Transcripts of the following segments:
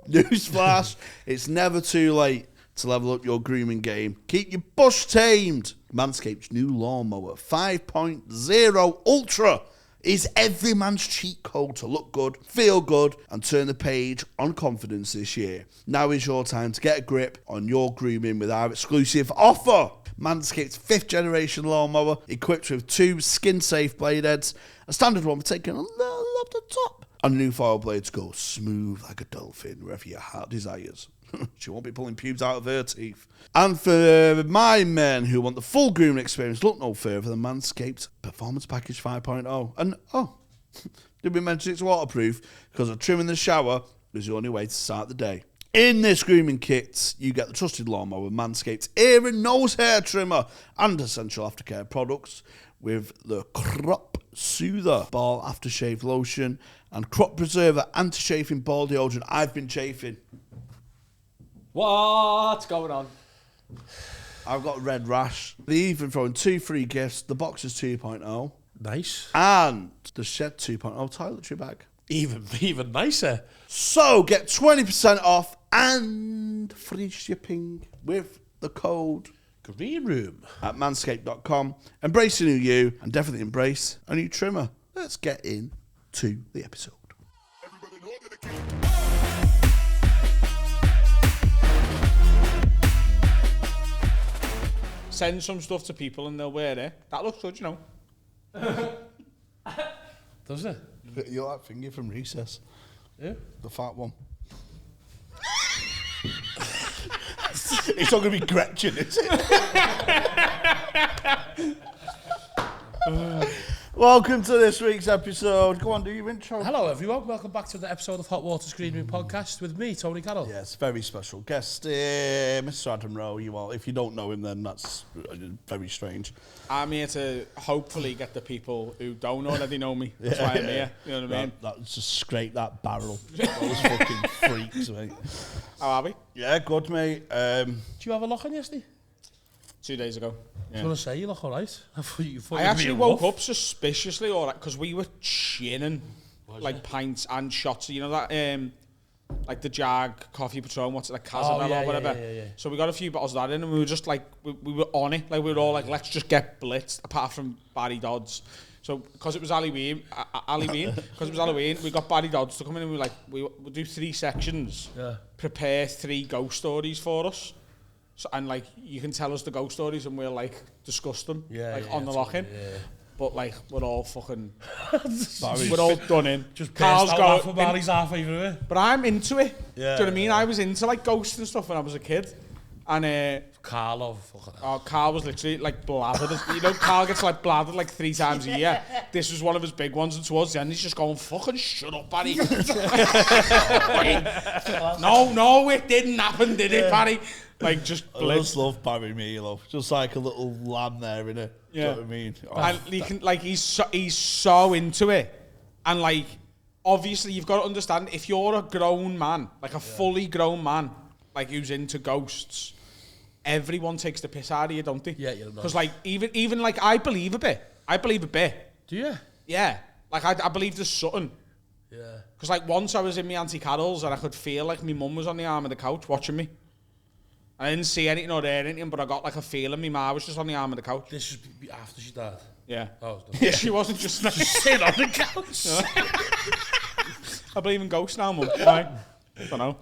Newsflash, it's never too late to level up your grooming game. Keep your bush tamed. Manscaped's new lawnmower 5.0 Ultra is every man's cheat code to look good, feel good, and turn the page on confidence this year. Now is your time to get a grip on your grooming with our exclusive offer. Manscaped's 5th generation lawnmower, equipped with 2 skin-safe blade heads, a standard one for taking a little off the top, and new foil blades go smooth like a dolphin wherever your heart desires. She won't be pulling pubes out of her teeth. And for my men who want the full grooming experience, look no further than Manscaped's Performance Package 5.0. And, did we mention it's waterproof? Because a trim in the shower is the only way to start the day. In this grooming kit, you get the trusted lawnmower, Manscaped's ear and nose hair trimmer, and essential aftercare products with the Crop Soother Ball Aftershave Lotion and Crop Preserver Anti-Chafing Ball Deodorant. I've been chafing. What's going on? I've got a red rash. They even throwing 2 free gifts. The Boxers 2.0. Nice. And the Shed 2.0 toiletry bag. Even nicer. So get 20% off and free shipping with the code Green Room at manscaped.com. Embrace a new you and definitely embrace a new trimmer. Let's get into the episode. Send some stuff to people and they'll wear it. That looks good, you know. Does it? You like finger from Recess? Yeah. The fat one. It's not going to be Gretchen, is it? Welcome to this week's episode. Go on, do your intro. Hello everyone, welcome back to the episode of Hot Water's Green Room podcast with me, Tony Carroll. Yes, very special guest, Mr. Adam Rowe. If you don't know him, then that's very strange. I'm here to hopefully get the people who don't already know me. That's why I'm here. You know what I mean? That's just scrape that barrel. Those fucking freaks, mate. How are we? Yeah, good, mate. Did you have a lock on yesterday? 2 days ago. I was going to say, you look alright. I actually woke up suspiciously alright because we were chinning like pints and shots. You know that, like the Jag Coffee Patron, what's it, like Casamel or whatever. Yeah. So we got a few bottles of that in and we were just like, we were on it. Like we were all like, let's just get blitzed, apart from Barry Dodds. So because it was Halloween, we got Barry Dodds to come in and we were like, we'll do 3 sections, prepare 3 ghost stories for us. So, and like you can tell us the ghost stories and we'll like discuss them on the lock-in. Yeah. But like we're all fucking, we're all done in. Just Carl's going. Barry's halfway through it. But I'm into it. Yeah, do you know what I mean? I was into like ghosts and stuff when I was a kid. And Carl was literally like blathered. You know, Carl gets like blathered like 3 times a year. This was one of his big ones, and towards the end he's just going, fucking shut up, Barry. No, it didn't happen, did it, Barry? Like just I just love Barry Mealo. Just like a little lamb there, innit? Yeah. Do you know what I mean? And he can, like, he's so into it. And like, obviously you've got to understand, if you're a grown man, like a fully grown man, like who's into ghosts, everyone takes the piss out of you, don't they? Yeah, you're not. Because like, even like, I believe a bit. Do you? Yeah. Like, I believe there's something. Yeah. Because like, once I was in my Auntie Carol's and I could feel like my mum was on the arm of the couch watching me. I didn't see anything or hear anything, but I got like a feeling my ma was just on the arm of the couch. This is after she died? Yeah. Oh, yeah, she wasn't just sitting on the couch. I believe in ghosts now, Mum. Right? I don't know.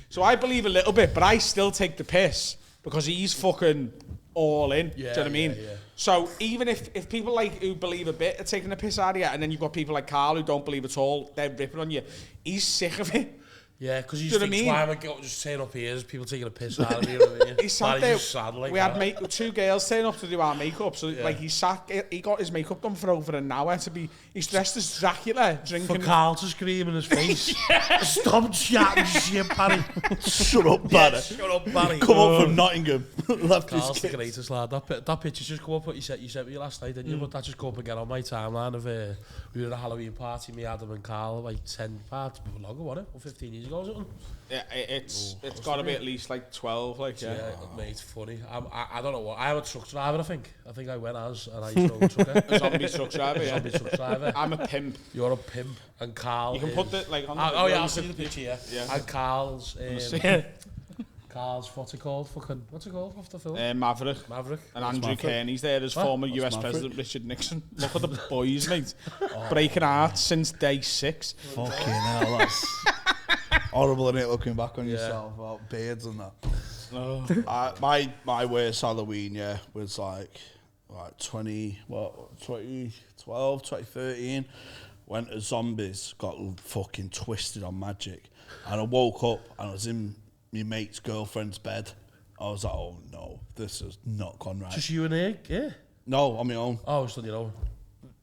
So I believe a little bit, but I still take the piss because he's fucking all in. Yeah, do you know what I mean? Yeah. So even if people like who believe a bit are taking the piss out of you, and then you've got people like Carl who don't believe at all, they're ripping on you. He's sick of it. Yeah, because you think, why am I just turning up here? People taking a piss out of me. You know what I mean? He sat there. Like we had 2 girls turn up to do our makeup. So like he got his makeup done for over an hour he's dressed as Dracula, drinking. For Carl to scream in his face. Stop chatting shit, Barry. Shut up, Barry. Yeah, shut up, Barry. Come up from Nottingham. Left Carl's the greatest lad. That picture just come up. You sent me last night, didn't you? But that just come up again on my timeline of we were at a Halloween party, me, Adam and Carl, like 10 parts, longer, wasn't it? Or 15 years ago. ago, something. Yeah, it's got to be at least like 12, like, yeah. Yeah, mate, funny. I don't know what. I'm a truck driver, I think. I think I went as, and I used to own a trucker. A zombie truck driver, yeah. Zombie truck driver. I'm a pimp. You're a pimp, and Carl. You can put it like on the Oh, yeah, I'll see the picture, yeah. And Carl's. Carl's, what's it called? What's it called off the film? Maverick. And Andrew Kearney's there as former US President Richard Nixon. Look at the boys, mate. Breaking hearts since day 6. Fucking hell, that's horrible, isn't it, looking back on yourself about beards and that. My worst Halloween, was like 2012, 2013. Went to zombies, got fucking twisted on magic. And I woke up and I was in my mate's girlfriend's bed. I was like, oh no, this has not gone right. Just you and Egg, yeah? No, on my own. Oh, it's on your own.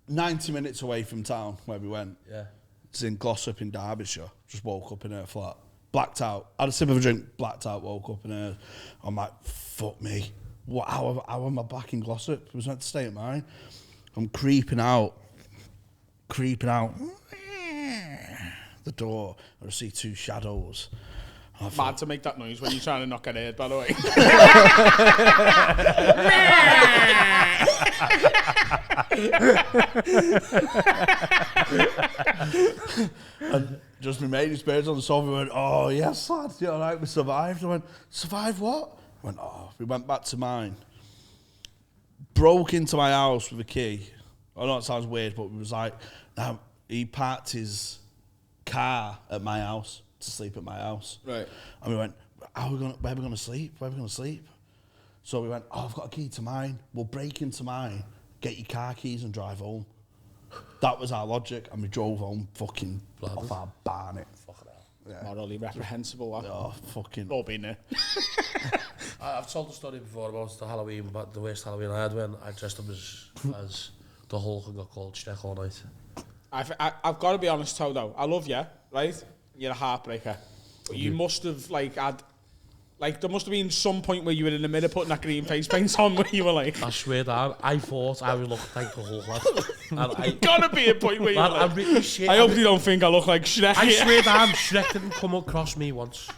90 minutes away from town where we went. Yeah. It's in Glossop in Derbyshire. Just woke up in her flat. Blacked out. Had a sip of a drink, blacked out, woke up in her. I'm like, fuck me. How am I back in Glossop? I was meant to stay at mine. I'm creeping out. The door. I see 2 shadows. Mad to make that noise when you're trying to knock an head, by the way. And just my mate, his birds on the sofa, went, oh, yes, lad, you all right, we survived. I went, survived what? I went, oh, we went back to mine. Broke into my house with a key. I know it sounds weird, but it was like, he parked his car at my house to sleep at my house. Right. And we went, where are we going to sleep? So we went, oh, I've got a key to mine. We'll break into mine, get your car keys and drive home. That was our logic, and we drove home fucking off our barnet. Fucking hell. Yeah. Morally reprehensible, that. Oh, fucking... All been there. I've told the story before about the Halloween, but the worst Halloween I had when I dressed up as the Hulk and got called Shrek all night. I've got to be honest, though. I love you, right? You're a heartbreaker. But you must have, had... there must have been some point where you were in the mirror putting that green face paint on where you were like... I swear down, I thought I would look like the Hulk, lad. Gotta be a point where you were like... I hope you don't think I look like Shrek. I swear down, Shrek didn't come across me once.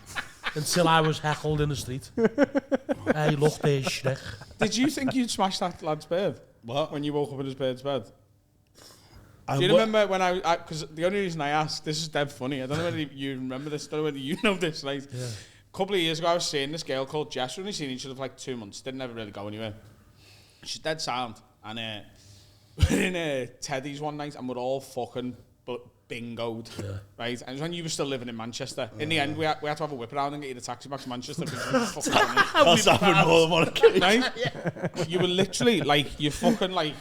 Until I was heckled in the street. Hey, look, there's Shrek. Did you think you'd smash that lad's bed? What? When you woke up in his bird's bed? Do you remember when because the only reason I asked, this is dead funny, I don't know whether you remember this, I don't know whether you know this, right? Yeah. A couple of years ago, I was seeing this girl called Jess. We've only seen each other for 2 months. Didn't ever really go anywhere. She's dead sound. And we're in Teddy's one night, and we're all fucking bingoed, right? And it was when you were still living in Manchester. In the end, we had to have a whip around and get you the taxi back to Manchester. That's happened more than one occasion. Right? You were literally, you fucking,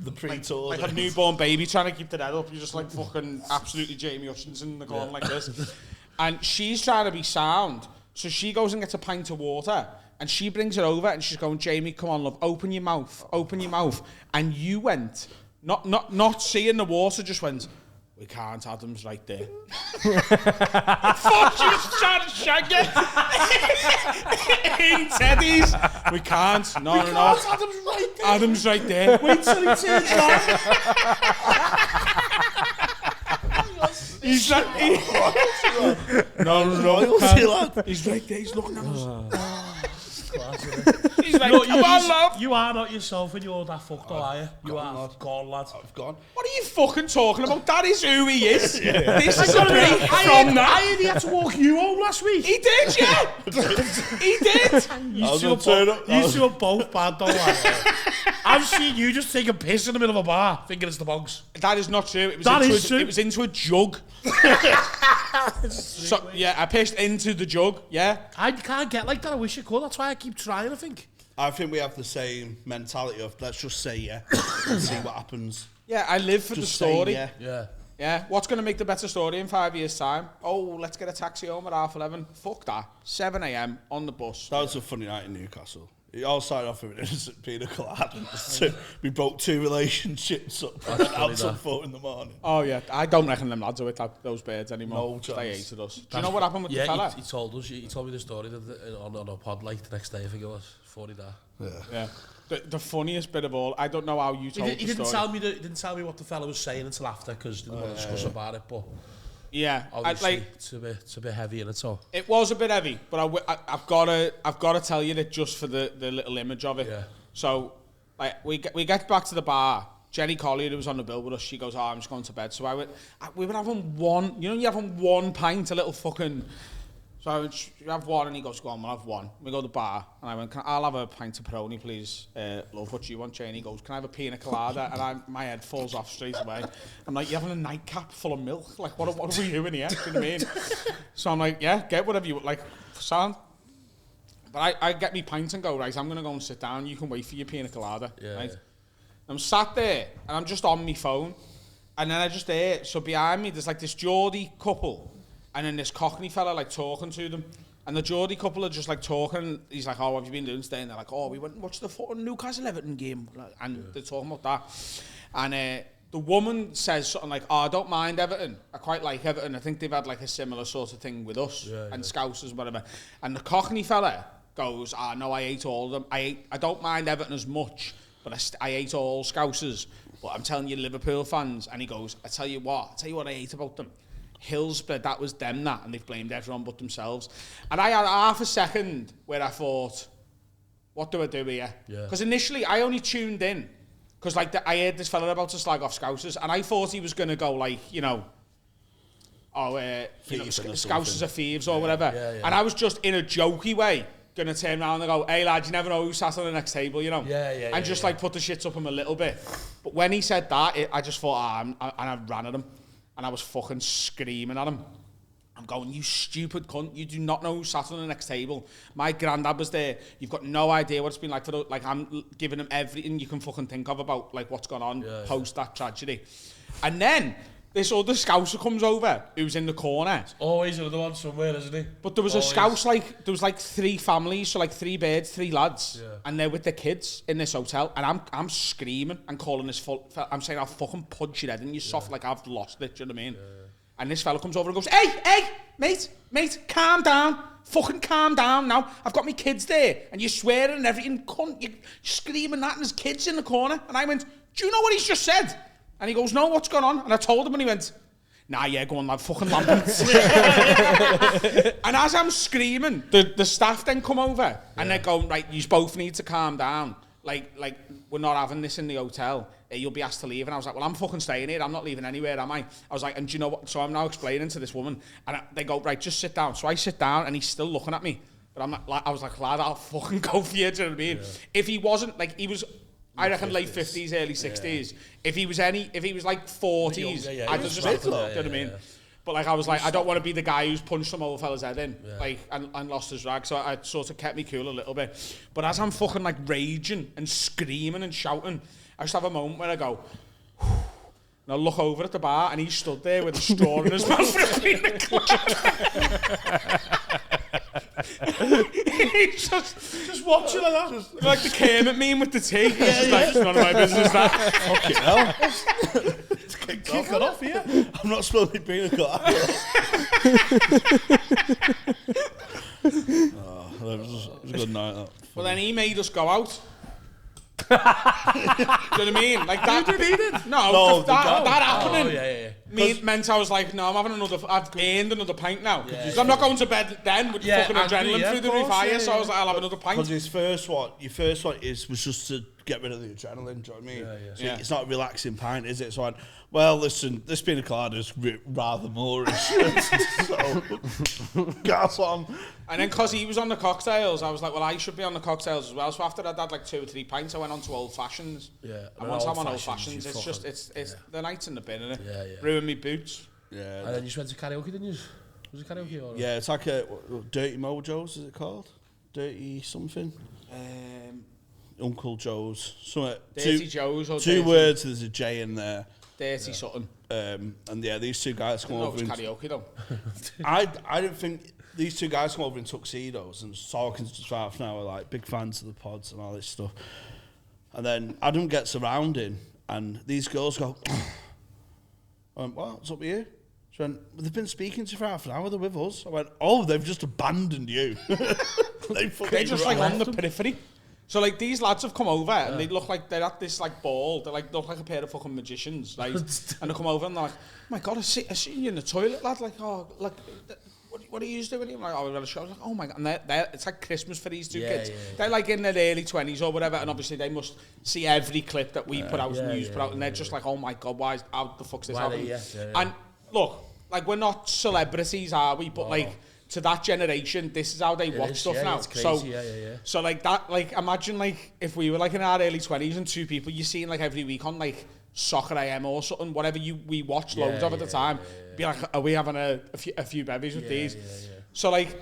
the pre-tour. Like a newborn baby trying to keep the head up. You're just fucking absolutely Jamie Hutchinson going like this. And she's trying to be sound. So she goes and gets a pint of water. And she brings it over and she's going, Jamie, come on, love, open your mouth. And you went, not seeing the water, just went, we can't, Adam's right there. Fuck, she was trying to shag it. In Teddy's. We can't. No. Adam's right there. Wait till he turns around. He's like... No. He's right there. He's looking at us. He's like, come on, love. You are not yourself when you're that fucked up, are you? You are gone, lad. I've gone. What are you fucking talking about? That is who he is. This is a break from that. I heard he had to walk you home last week. He did, yeah. He did. You two are both bad, though, lad. I've seen you just take a piss in the middle of a bar, thinking it's the bugs. That is not true. It was into a jug. So, yeah, I pissed into the jug, yeah. I can't get like that. I wish I could. That's why I keep trying, I think. I think we have the same mentality of, let's just say yeah and see what happens. Yeah, I live for just the story. Yeah. What's going to make the better story in 5 years' time? Oh, let's get a taxi home at 11:30. Fuck that. 7 a.m. on the bus. That was a funny night in Newcastle. It all started off with an innocent pina colada. We broke 2 relationships up out till 4 in the morning. Oh, yeah. I don't reckon them lads are with those birds anymore. No chance. They hated us. Do you know what happened with the fella? He told us. He told me the story on a pod the next day, I think it was, 40 days. Yeah. The funniest bit of all, I don't know how you told the story. He didn't tell me what the fella was saying until after, because he didn't want to discuss about it, but... Yeah, Obviously, it's a bit heavy in it, so. It was a bit heavy, but I've got to tell you that just for the little image of it. Yeah. So, like, we get back to the bar. Jenny Collier, who was on the bill with us, she goes, I'm just going to bed. So we were having one, you're having one pint, a little fucking... So I went, you have one, and he goes, go on, we'll have one. We go to the bar, and I went, I'll have a pint of Peroni, please. Love, what do you want, Jane? He goes, can I have a pina colada? And my head falls off straight away. I'm like, you're having a nightcap full of milk? Like, what are we doing here? Do you know what I mean? So I'm like, yeah, get whatever you like, sound. But I get me pint and go, right, I'm going to go and sit down. You can wait for your pina colada, right? Yeah. I'm sat there, and I'm just on my phone. And then I just hear, so behind me, there's like this Geordie couple, and then this Cockney fella like talking to them. And the Geordie couple are just like talking. He's like, oh, what have you been doing today? And they're like, oh, we went and watched the fucking Newcastle-Everton game. And they're talking about that. And the woman says something like, oh, I don't mind Everton. I quite like Everton. I think they've had like a similar sort of thing with us and Scousers and whatever. And the Cockney fella goes, no, I hate all of them. I don't mind Everton as much, but I hate all Scousers. But I'm telling you, Liverpool fans. And he goes, I tell you what I hate about them. Hillsborough, that was them, and they've blamed everyone but themselves. And I had half a second where I thought, what do I do here? Because initially I only tuned in because like I heard this fella about to slag off Scousers, and I thought he was going to go like, Scousers are thieves or whatever. And I was just in a jokey way going to turn around and go, hey lad, you never know who sat on the next table, and just like put the shits up him a little bit. But when he said that, I just thought, and I ran at him. And I was fucking screaming at him. I'm going, you stupid cunt. You do not know who sat on the next table. My granddad was there. You've got no idea what it's been like I'm giving him everything you can fucking think of about like what's gone on post that tragedy. And then this other Scouser comes over who's in the corner. It's always another one somewhere, isn't he? But there was a Scouse, there was like 3 families, so like 3 birds, 3 lads, and they're with their kids in this hotel, and I'm screaming and calling this I'm saying, I'll fucking punch your head in, you soft, like I've lost it, do you know what I mean? And this fella comes over and goes, hey, mate, calm down, fucking calm down now, I've got my kids there, and you're swearing and everything, cunt, you're screaming that, and there's kids in the corner, and I went, do you know what he's just said? And he goes, no, what's going on? And I told him, and he went, nah, yeah, go on, lad, fucking lamping. And as I'm screaming, the staff then come over, and they're going, right, you both need to calm down. Like we're not having this in the hotel. You'll be asked to leave. And I was like, well, I'm fucking staying here. I'm not leaving anywhere, am I? I was like, and do you know what? So I'm now explaining to this woman, and they go, right, just sit down. So I sit down, and he's still looking at me. But I was like, lad, I'll fucking go for you, do you know what I mean? Yeah. If he wasn't, like, he was... I reckon late 50s, early 60s. Yeah. If he was like 40s, I'd just do you know what I mean? But like I was like, I don't want to be the guy who's punched some old fella's head in, like and lost his rag. So I sort of kept me cool a little bit. But as I'm fucking like raging and screaming and shouting, I just have a moment where I go, and I look over at the bar, and he stood there with a straw in his mouth for a pina colada. He's just watching like that. Just, like the Kermit meme with the tea. It's like, it's none of my business, that. Fucking hell. Kick it off here. I'm not supposed to be pina colada. It was a good night, that. Well, then he made us go out. Do you know what I mean? Like that. You did? No, that happening meant I was like, no, I've earned another pint now. Because I'm not going to bed then with fucking adrenaline through the roof higher, so I was like, I'll have another pint. Because your first one was just to get rid of the adrenaline, do you know what I mean? So it's not a relaxing pint, is it? So well, listen, this pina colada is rather Moorish. So, gas on. And then because he was on the cocktails, I was like, well, I should be on the cocktails as well. So after I'd had like 2 or 3 pints, I went on to old fashions. Yeah. And once I'm on old fashions, it's just, it's the night's in the bin, innit? Yeah. Ruin me boots. Yeah. And then you just went to karaoke, didn't you? Was it karaoke or? Yeah, it's like a Dirty Mojos, is it called? Dirty something? Uncle Joe's. Dirty Joe's or 2 words, there's a J in there. Dirty something. And these 2 guys come over. It's karaoke though. I don't think these 2 guys come over in tuxedos and was talking for half an hour, like big fans of the pods and all this stuff. And then Adam gets around in, and these girls go, I went, what's up with you? She went, well, they've been speaking to you for half an hour, they're with us. I went, oh, they've just abandoned you. They're just like on the periphery. So like these lads have come over and they look like they're at this like ball. They like look like a pair of fucking magicians, right? And they come over and they're like, "Oh my god, I see you in the toilet, lad." Like, "Oh, like, what are you doing?" I'm like, "Oh, we're gonna show." I was like, "Oh my god!" And it's like Christmas for these two kids. They're like in their early 20s or whatever, and obviously they must see every clip that we put out, news put out, and they're just like, "Oh my god, how the fuck's this happening?" And look, like we're not celebrities, are we? But like. To that generation, this is how they watch stuff now. It's crazy, so like that, like imagine like if we were like in our early 20s and two people you're seeing like every week on like Soccer AM or something, whatever we watched loads of at the time, be like, are we having a few bevies with these? So like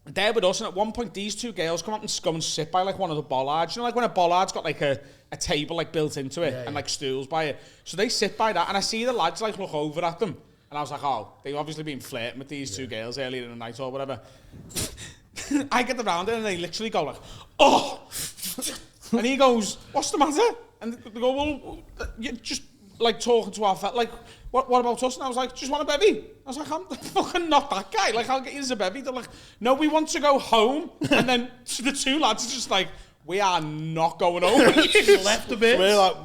they're with us, and at one point these two girls come up and go and sit by like one of the bollards. You know, like when a bollard's got like a table like built into it and like stools by it. So they sit by that, and I see the lads like look over at them. And I was like, oh, they've obviously been flirting with these two girls earlier in the night or whatever. I get around it and they literally go like, oh! And he goes, what's the matter? And they go, well, you're just like talking to our fella, like, what about us? And I was like, just want a bevy? I was like, I'm fucking not that guy. Like, I'll get you as a bevy. They're like, no, we want to go home. And then the two lads are just like, we are not going home. Left a bit. So we're like,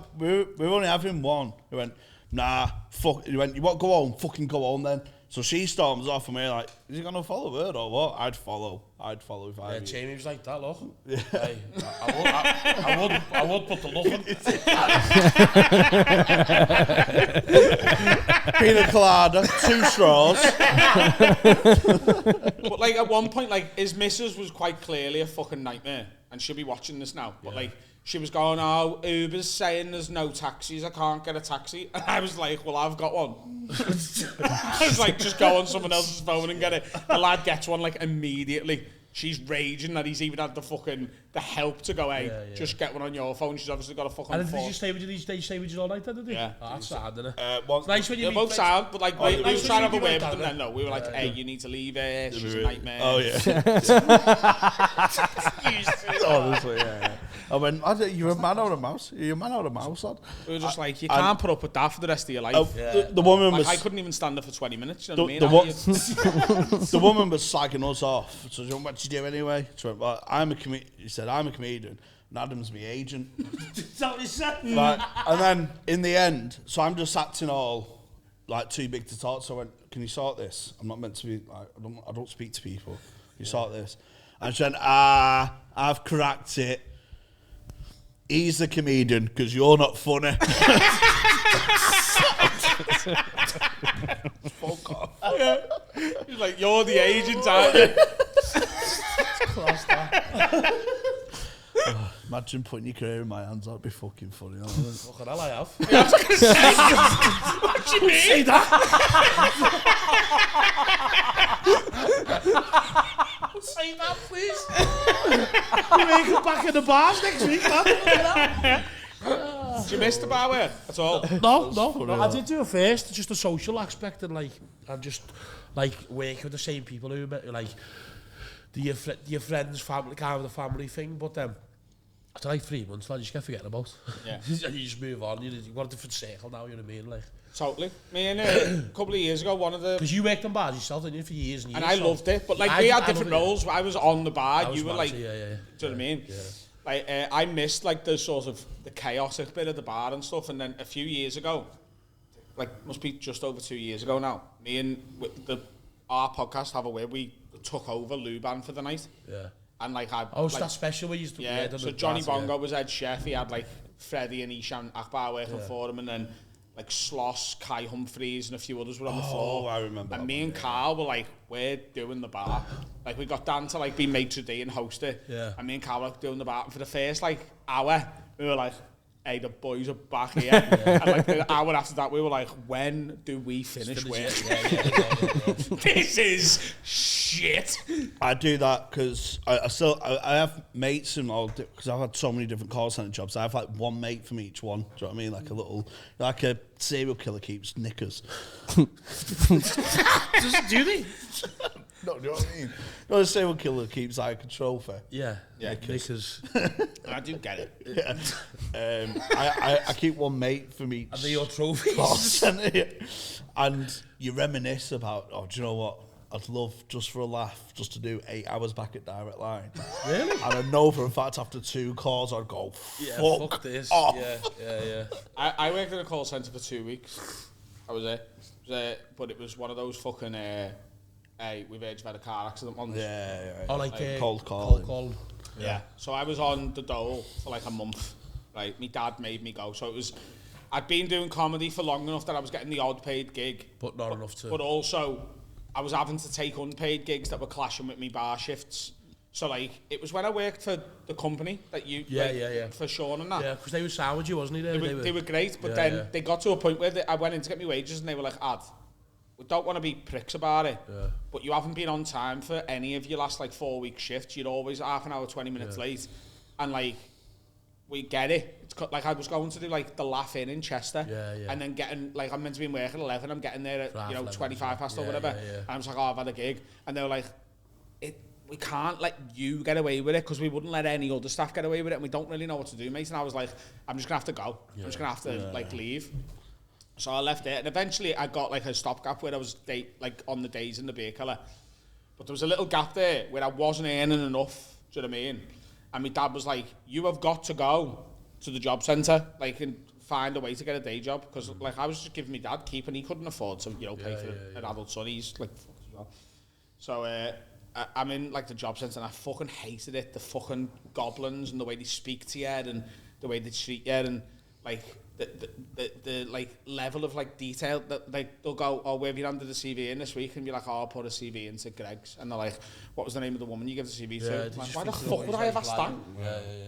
we're only having one. He went, nah, fuck. He went, you want to go home? Fucking go home then. So she storms off and we're like, is he going to follow her or what? I'd follow if I were you. Jamie was like that, look. Yeah. Hey, I would put the love in. Pina colada, 2 straws. But like at one point, like his missus was quite clearly a fucking nightmare. And she'll be watching this now. But like, she was going, oh, Uber's saying there's no taxis, I can't get a taxi. And I was like, well, I've got one. I was like, just go on someone else's phone and get it. The lad gets one like immediately. She's raging that he's even had the help to go, hey, just get one on your phone. She's obviously got a fucking phone. And did you stay with you all night then, did you? Yeah. Oh, that's sad, isn't it? It's nice when you both sad, but like, we were trying to have a word with them then, no. We were like, hey, you need to leave her, she's a nightmare. Oh, yeah. Honestly, yeah. I went, you're a man or a mouse? You're a man or a mouse, lad? We were just like, you can't put up with that for the rest of your life. The woman like, was... I couldn't even stand there for 20 minutes, you know what I mean? The woman was slagging us off. So, what did you do anyway? She went, well, he said, I'm a comedian, and Adam's my agent. Is that what he said? Right. And then, in the end, so I'm just acting all, like, too big to talk. So I went, can you sort this? I'm not meant to be, like, I don't speak to people. Can you sort this? And she went, I've cracked it. He's the comedian, because you're not funny. Fuck off. Yeah. He's like, you're the agent, aren't you? Class that. Imagine putting your career in my hands, that'd be fucking funny. Fucking hell, I have. Yeah, I was going to say, what do you mean? Say that. Say that, please. You make it back in the bars next week, man. Did you miss the bar work at all? No. I did do it first, just the social aspect and like, and just like working with the same people who like your friends, family, kind of the family thing. But after like 3 months, like, you just get forgetting about. Yeah. And you just move on. You got a different circle now. You know what I mean? Like. Totally. Me and a couple of years ago, one of the... Because you worked on bars yourself, didn't you, for years and years. And I loved it, but like we had different roles. I was on the bar, you were like... Do you know what I mean? Yeah. Like, I missed like the sort of the chaotic bit of the bar and stuff, and then a few years ago, like must be just over 2 years ago now, me and our podcast, Have a Word, we took over Luban for the night. Yeah. And like I... Oh, so that's special where you used to... Yeah, so Johnny Bongo was head chef, he had like Freddie and Ishan Akbar working for him, and then... like Sloss, Kai Humphreys and a few others were on the floor. Oh, I remember. And me and Carl were like, we're doing the bar. Like we got Dan to like be maitre d' and host it. Yeah. And me and Carl were like, doing the bar. And for the first like hour, we were like, hey, the boys are back here. And like the hour after that, we were like, when do we finish work? This is shit. I do that because I have mates and all, because I've had so many different call centre jobs. I have like one mate from each one. Do you know what I mean? Like a little, like a serial killer keeps knickers. Do they? No, do you know what I mean? No, the serial killer keeps like a trophy. Yeah, knickers. I do get it. Yeah. I keep one mate from each. Are they your trophies? Call centre, and you reminisce about, oh, do you know what? I'd love, just for a laugh, just to do 8 hours back at Direct Line. Really? And I know for a fact after 2 calls, I'd go, fuck this. off. Yeah. I worked in a call centre for 2 weeks. I was there. But it was one of those fucking, hey, we've heard you've had a car accident once. Yeah. Oh, like cold calling. Cold. Yeah. So I was on the dole for like a month. Right, my dad made me go. So it was, I'd been doing comedy for long enough that I was getting the odd paid gig. But not enough to... But also, I was having to take unpaid gigs that were clashing with me bar shifts. So, like, it was when I worked for the company that you... Yeah. For Sean and that. Yeah, because they were sound with you, wasn't he? They were great, but then they got to a point where I went in to get my wages and they were like, Ad, we don't want to be pricks about it, but you haven't been on time for any of your last, like, 4-week shifts. You're always half an hour, 20 minutes late. And, like... We get it. It's like I was going to do like the Laugh In Chester, and then getting like I'm meant to be in work at 11. I'm getting there at 25 past or whatever. And I was like, oh, I've had a gig, and they were like, we can't let you get away with it because we wouldn't let any other staff get away with it, and we don't really know what to do, mate. And I was like, I'm just gonna have to go. I'm just gonna have to like leave. So I left it, and eventually I got like a stopgap where I was like on the days in the beer cellar, but there was a little gap there where I wasn't earning enough. Do you know what I mean? And my dad was like, you have got to go to the job centre, like, and find a way to get a day job. Because, like, I was just giving my dad keep, and he couldn't afford to, pay for an adult son. He's, like, fucked as well. So, I'm in, like, the job centre, and I fucking hated it. The fucking goblins and the way they speak to you and the way they treat you and, like, the like level of like detail that they'll go, oh, where have you handed the CV in this week? And you're like, oh, I'll put a CV into Greg's. And they're like, what was the name of the woman you gave the CV to? Like, why the fuck would I have asked that?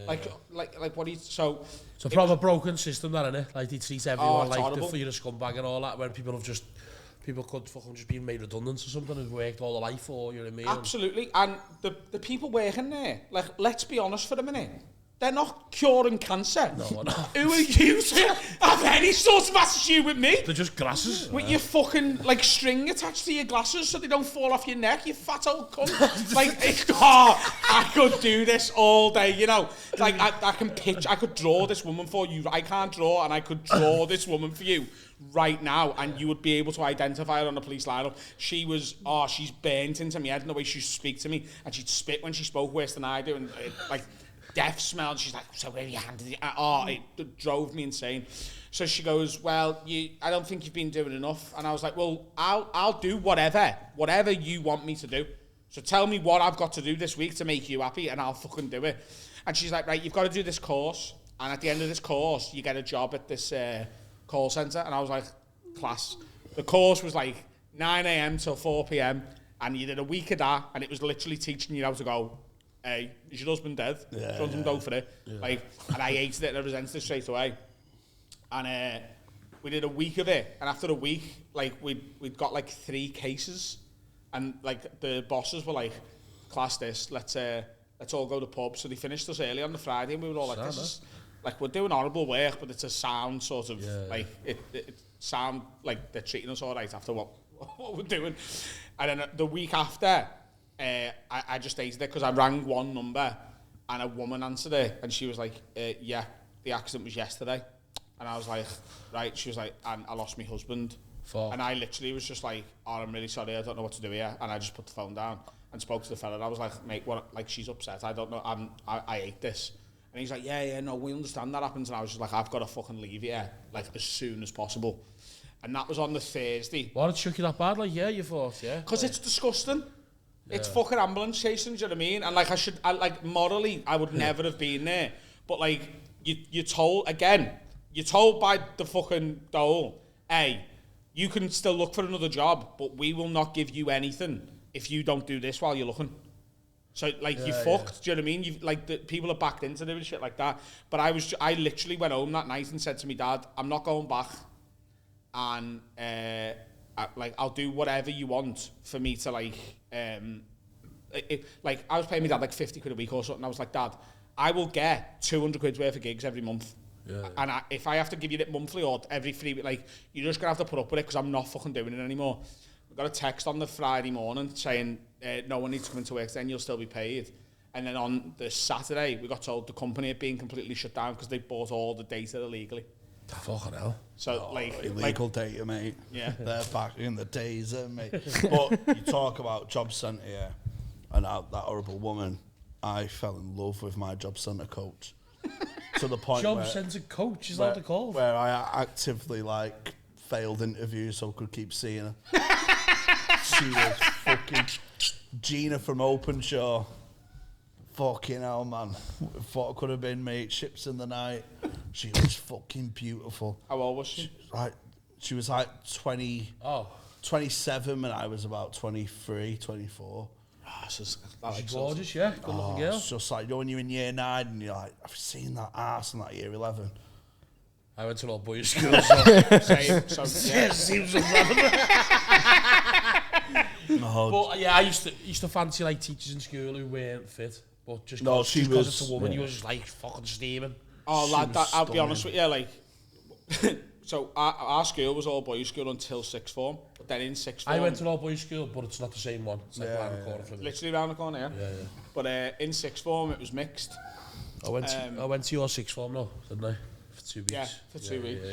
Like what do you... So it's a proper broken system, that, isn't it? Like, they treat everyone like horrible. you're a scumbag and all that, when people could fucking just be made redundant or something and worked all their life for, you know what I mean? Absolutely. And the people working there, like, let's be honest for a minute. They're not curing cancer. No. Who are you to have any sort of attitude with me? They're just glasses. With your fucking, like, string attached to your glasses so they don't fall off your neck, you fat old cunt. Like, I could do this all day, you know. Like, I can pitch, I could draw this woman for you. I can't draw, and I could draw this woman for you right now, and you would be able to identify her on the police lineup. She was, she's burnt into my head in the way she speak to me, and she'd spit when she spoke worse than I do, and, like... death smell, and she's like, so where have you handed it? It drove me insane. So she goes, well, I don't think you've been doing enough. And I was like, well, I'll do whatever you want me to do. So tell me what I've got to do this week to make you happy, and I'll fucking do it. And she's like, right, you've got to do this course, and at the end of this course, you get a job at this call centre. And I was like, class. The course was like 9 a.m. till 4 p.m, and you did a week of that, and it was literally teaching you how to go, hey, is your husband dead? Do you want some dough for it? Yeah. Like, and I hated it and I resented it straight away. And we did a week of it, and after a week, like, we'd got like 3 cases, and like the bosses were like, class this, let's all go to the pub. So they finished us early on the Friday, and we were all like, this is, like, we're doing horrible work, but it's a sound sort of, like, it sound like they're treating us all right after what we're doing. And then the week after, I just hated it because I rang one number and a woman answered it, and she was like, yeah, the accident was yesterday. And I was like, right. She was like, and I lost my husband. And I literally was just like, oh, I'm really sorry, I don't know what to do here. And I just put the phone down and spoke to the fella. And I was like, mate, what? Like, she's upset. I don't know. I hate this. And he's like, yeah, no, we understand that happens. And I was just like, I've got to fucking leave here, like, as soon as possible. And that was on the Thursday. Why did it shook you that bad? Like, yeah, you thought, yeah? Because it's disgusting. It's fucking ambulance chasing, do you know what I mean? And, like, morally, I would never have been there. But, like, you're told by the fucking dole, hey, you can still look for another job, but we will not give you anything if you don't do this while you're looking. So, like, you're fucked, do you know what I mean? The people are backed into doing shit like that. But I literally went home that night and said to my dad, I'm not going back. And, I'll do whatever you want for me to, like, like, I was paying my dad, like, 50 quid a week or something. I was like, Dad, I will get 200 quid worth of gigs every month. Yeah. And if I have to give you it monthly or every 3 weeks, like, you're just going to have to put up with it because I'm not fucking doing it anymore. We got a text on the Friday morning saying, no one needs to come into work, then you'll still be paid. And then on the Saturday, we got told the company had been completely shut down because they bought all the data illegally. Fucking hell. So, illegal data, mate. Yeah. They're back in the days, mate. But you talk about job centre, yeah, and that horrible woman. I fell in love with my job centre coach to the point Job centre coach is that what they're called? Where I actively failed interviews so I could keep seeing her. She was fucking Gina from Openshaw. Fucking hell, man. Thought it could have been, mate. Ships in the night. She was fucking beautiful. How old was she? She was 27 when I was about 23, 24. She's gorgeous, yeah. Good looking girl. It's just like, when you're in year 9 and you're like, I've seen that arse in year 11. I went to an all-boys school, so... Same. So, yeah. Seems random. But yeah, I used to fancy teachers in school who weren't fit. But just because it's a woman, you was just fucking steaming. Oh, lad, I'll be honest with you, so our school was all boys school until sixth form, but then in sixth form... I went to an all boys school, but it's not the same one. It's around the corner from me. Literally around the corner, yeah. But in sixth form, it was mixed. I went to your sixth form now, didn't I? For 2 weeks. Yeah, for 2 weeks.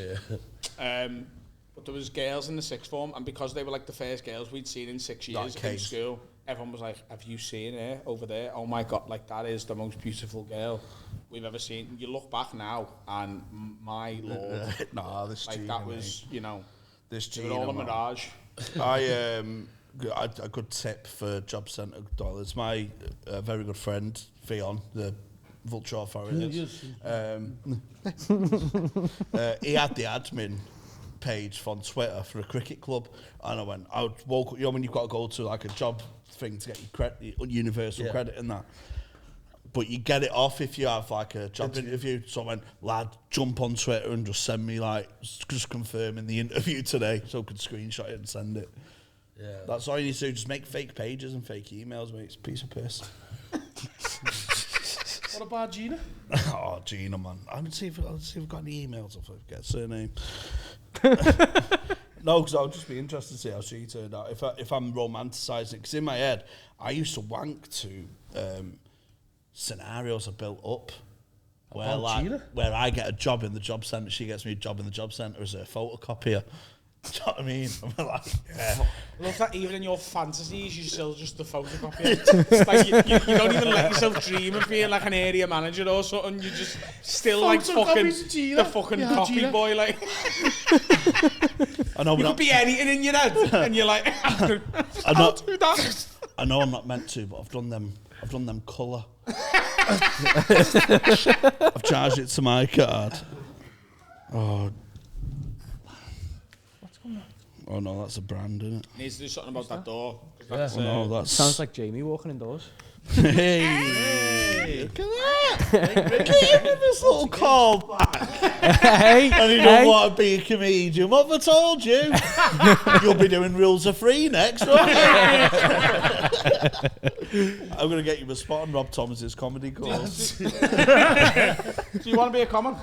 But there was girls in the sixth form, and because they were the first girls we'd seen in 6 years in school, everyone was like, have you seen her over there? Oh my God, that is the most beautiful girl we've ever seen. You look back now, and my lord, this Gina, that was, this Gina, all a mirage. A good tip for job centre dollars. My very good friend, Fionn, the Vulture Forest, he had the admin page on Twitter for a cricket club, and I woke up, when you've got to go to a job thing to get your credit, universal credit and that, but you get it off if you have a job interview. So I went, lad, jump on Twitter and just send me just confirming the interview today, so I could screenshot it and send it. Yeah, that's all you need to do. Just make fake pages and fake emails, mate. It's a piece of piss. What about Gina? Oh, Gina, man. I'll see if I've got any emails if I get a surname. No, because I'll just be interested to see how she turned out. If I'm romanticising it, because in my head, I used to wank to scenarios I built up where I get a job in the job centre, she gets me a job in the job centre as a photocopier. Do you know what I mean? I'm yeah. I love that even in your fantasies, you're still just the photocopier. It's you don't even let yourself dream of being an area manager or something. You're just still fucking the fucking copy Gina. Boy. I know you could be anything in your head, and you're like, I'll do that. I know I'm not meant to, but I've done them colour. I've charged it to my card. Oh. Oh no, that's a brand, isn't it? Needs to do something about that door. Yeah. That sounds like Jamie walking indoors. Hey, look at that! Give me this little call back. Hey, and you don't want to be a comedian. What have I told you? You'll be doing Rules of Three next, won't you? I'm going to get you a spot on Rob Thomas's comedy course. Do you want to be a comic?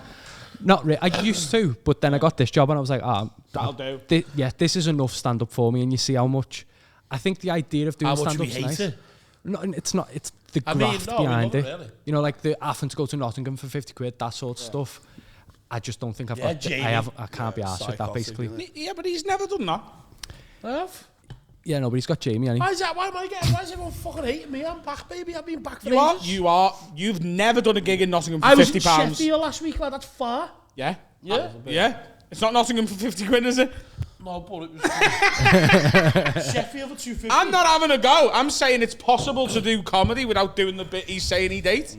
Not really. I used to, but then I got this job and I was like, that'll do. This is enough stand-up for me, and you see how much. I think the idea of doing stand-up is nice. It? No, it's not. It's the graft behind it. Really. The having to go to Nottingham for 50 quid, that sort of stuff. I just don't think I've got. Jamie. I can't be arsed with that, basically. Yeah, but he's never done that. I have. Yeah, no, but he's got Jamie, hasn't he? Why is that? Why is everyone fucking hating me? I'm back, baby. I've been back for ages. You've never done a gig in Nottingham for £50. I was in Sheffield last week, lad. That's far. Yeah? Yeah. Yeah? It's not Nottingham for 50 quid, is it? No, but it was Sheffield for 250. I'm not having a go. I'm saying it's possible to do comedy without doing the bit he's saying he date.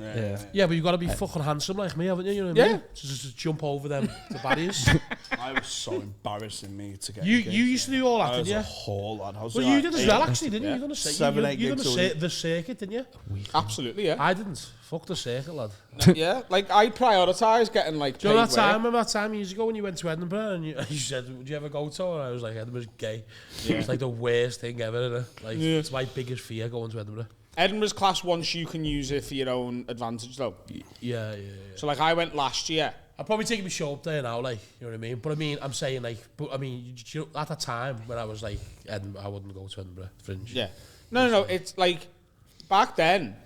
Yeah, but you've got to be fucking handsome like me, haven't you? You know what I mean? Just jump over the barriers. I was so embarrassing me to get You used to do all that, didn't you? I was a whole lad. Well, you did as well, actually, didn't you? You done a 7, 8 gigs a week. The circuit, didn't you? Absolutely, yeah. I didn't. Fuck the circuit, lad. Yeah, I prioritise getting do you know that time? Remember that time years ago when you went to Edinburgh and you said, would you ever go to? And I was like, Edinburgh's gay. Yeah. It's the worst thing ever, isn't it? It's my biggest fear going to Edinburgh. Edinburgh's class once you can use it for your own advantage, though. Yeah. So, I went last year. I'd probably take my show up there now, you know what I mean? But I'm saying, at that time when I was Edinburgh, I wouldn't go to Edinburgh Fringe. Yeah. No, it's back then,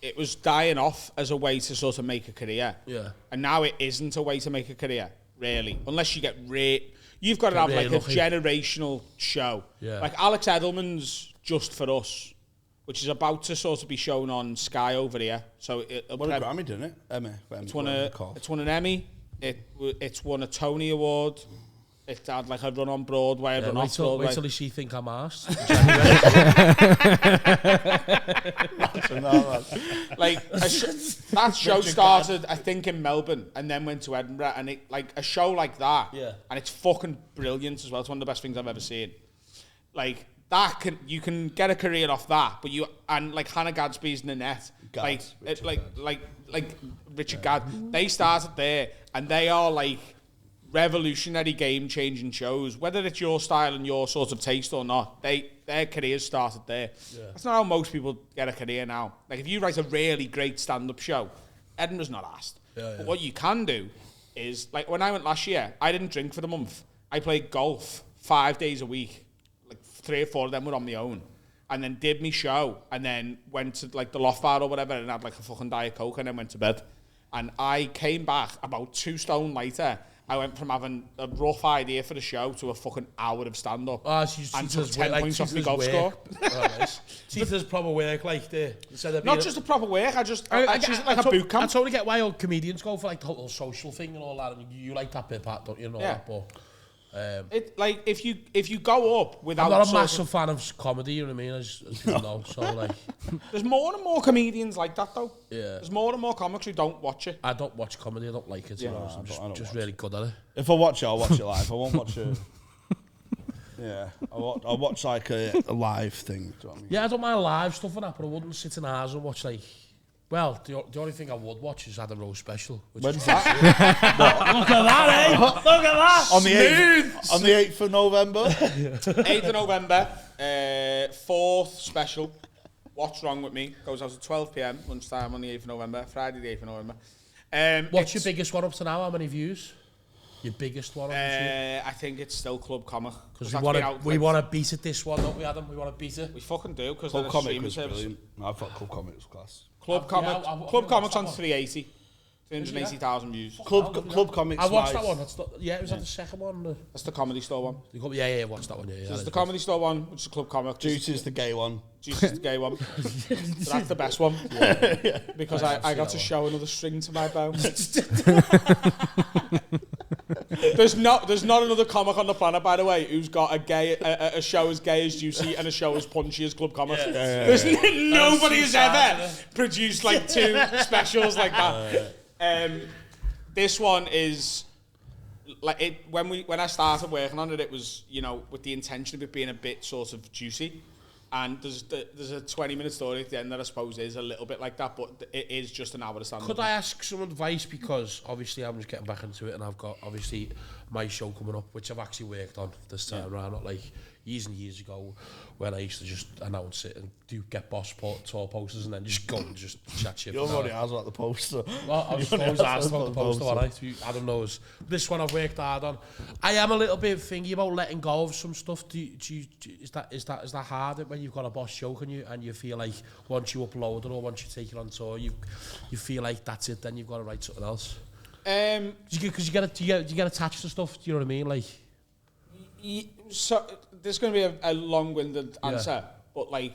it was dying off as a way to sort of make a career. Yeah. And now it isn't a way to make a career, really. Unless you get you've got to have really like lucky. a generational show. Yeah. Like Alex Edelman's Just For Us, which is about to sort of be shown on Sky over here. So it Won a Grammy, didn't it? Emmy. it's won an Emmy. It's won a Tony Award. It had like a run on Broadway, a run off Broadway. Wait till you think I'm asked. Like that show started, I think, in Melbourne and then went to Edinburgh, and it like a show like that, and it's fucking brilliant as well. It's one of the best things I've ever seen. Like that you can get a career off that, but like Hannah Gadsby's Nanette, like Richard Gadd, they started there, and they are like revolutionary, game-changing shows. Whether it's your style and your sort of taste or not, their careers started there. That's not how most people get a career now. Like if you write a really great stand-up show, Edinburgh's not asked. But what you can do is, like when I went last year, I didn't drink for the month. I played golf 5 days a week. Like 3 or 4 of them were on my own. And then did me show, and then went to like the Loft Bar or whatever and had like a fucking Diet Coke, and then went to bed. And I came back about 2 stone later. I went from having a rough idea for the show to a fucking hour of stand-up. And took 10 points off my golf score. Teachers proper work, like not just a proper work, I just like a boot camp. I totally get why all comedians go for like the whole social thing and all that, and you like that bit part, don't you? But it like if you go up without. I'm not a massive fan of comedy, you know what I mean? As you know, so like. There's more and more comedians like that though. Yeah. There's more and more comics who don't watch it. I don't watch comedy. I don't like it. I'm just really good at it. If I watch it, I'll watch it live. I won't watch it. Yeah, I'll watch like a live thing. Do you know what I mean? Yeah, I don't mind live stuff and that, but I wouldn't sit in ours and watch like. Well, the only thing I would watch is Adam Rowe special. When's that? Look at that, eh? Look at that! On the 8th of November. 8th of November, 4th special. What's Wrong With Me? Goes out at 12 p.m. lunchtime on the 8th of November, Friday the 8th of November. What's your biggest one up to now? How many views? Your biggest one? I think it's still Club Comic. Because we want to beat it this one, don't we, Adam? We want to beat it. We fucking do, because Club Comic was brilliant. I thought Club Comic was class. Club Comic's on 380. 380,000 views. Club Comics. I watched that one. It was on the second one. That's the Comedy Store one. Yeah, watched that one. Yeah, so there's the Comedy Store one, which is the Club Comic. Juice is the gay one. Juice is the gay one. So that's the best one. Because I got to show another string to my bow. There's not another comic on the planet, by the way, who's got a show as gay as Juicy and a show as punchy as Club Comic. There's nobody has ever produced like 2 specials like that. This one is like it when I started working on it, it was, you know, with the intention of it being a bit sort of juicy. And there's a 20-minute story at the end that I suppose is a little bit like that, but it is just an hour to stand up. Could I ask some advice? Because obviously I'm just getting back into it, and I've got obviously my show coming up, which I've actually worked on this time around, not like years and years ago when I used to just announce it and get boss tour posters and then just go and just chat shit. You've already asked about the poster. Well, I was always asked about the poster, alright? Adam knows. This one I've worked hard on. I am a little bit thingy about letting go of some stuff. Is that hard when you've got a boss show and you feel like once you upload it or once you take it on tour, you feel like that's it, then you've got to write something else? Because you get attached to stuff, do you know what I mean? Like, so there's going to be a long-winded answer, but like